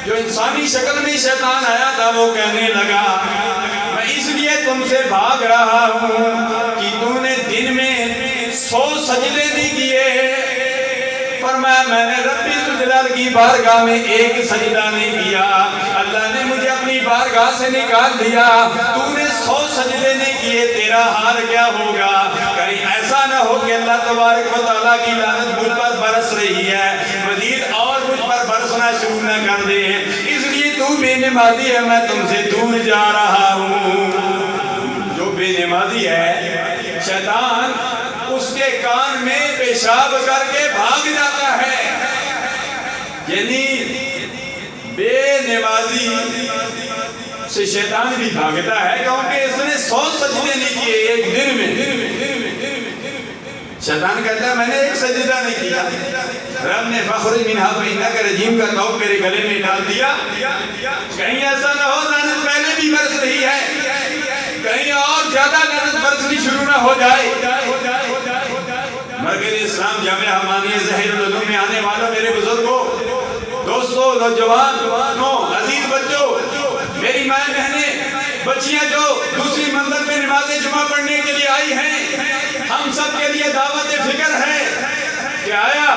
جو انسانی شکل میں شیطان آیا تھا وہ کہنے لگا میں اس لیے تم سے بھاگ رہا ہوں کہ تو نے دن میں 100 سجدے نہیں کیے. فرمایا میں نے رب ذوالجلال کی بارگاہ میں ایک سجدہ نہیں کیا. اللہ نے مجھے اپنی بارگاہ سے نکال دیا. تو نے 100 سجدے نہیں کیے, تیرا حال کیا ہوگا؟ کہیں ایسا نہ ہو کہ اللہ تبارک و تعالیٰ کی لعنت مجھ پر برس رہی ہے, مزید اور مجھ پر برسنا شروع نہ کر دے. اس لیے تو بے نمازی ہے, میں تم سے دور جا رہا ہوں. جو بے نمازی ہے شیطان اس کے کان میں پیشاب کر کے بھاگ جاتا ہے. یعنی بے نمازی سے شیطان بھی بھاگتا ہے کیونکہ اس نے 100 سجدے نہیں کیے ایک دن میں. شیطان کہتا ہے میں نے ایک سجدہ نہیں کیا. رب نے فخرج منہا فإنک رجیم کا توق میرے گلے میں ڈال دیا. کہیں ایسا نہ ہو لعنت پہلے بھی برس رہی ہے, کہیں اور زیادہ لعنت برسنی شروع نہ ہو جائے. مرکز اسلام جامعہ ہمانیہ ظہیر العلوم میں آنے والوں میرے بزرگوں, دوستوں, نوجوانوں, عزیز بچوں, میری ماں بہنیں, بچیاں جو دوسری منزل پہ نماز جمعہ پڑھنے کے لیے آئی ہیں, ہم سب کے لیے دعوت فکر ہے کہ آیا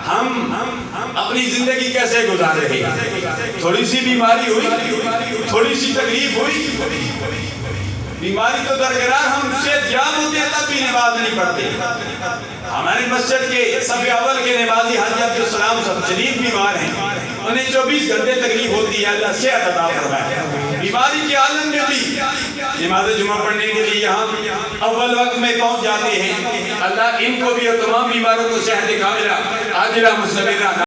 ہم اپنی زندگی کیسے گزار رہے ہیں. تھوڑی سی بیماری ہوئی, تھوڑی سی تکلیف ہوئی, بیماری تو درگرار, ہم صحت یاب ہوتے ہیں تب بھی نماز نہیں پڑھتے. ہمارے مسجد کے صف اول کے نمازی حاجی عبدالسلام صاحب شدید بیمار ہیں, انہیں 24 گھنٹے تکلیف ہوتی ہے, اللہ صحت عطا فرمائے. بیماری کے عالم میں بھی نماز جمعہ پڑھنے کے لیے یہاں اول وقت میں پہنچ جاتے ہیں. اللہ ان کو بھی اور تمام بیماروں کو صحت کاملہ عاجلہ مستمرہ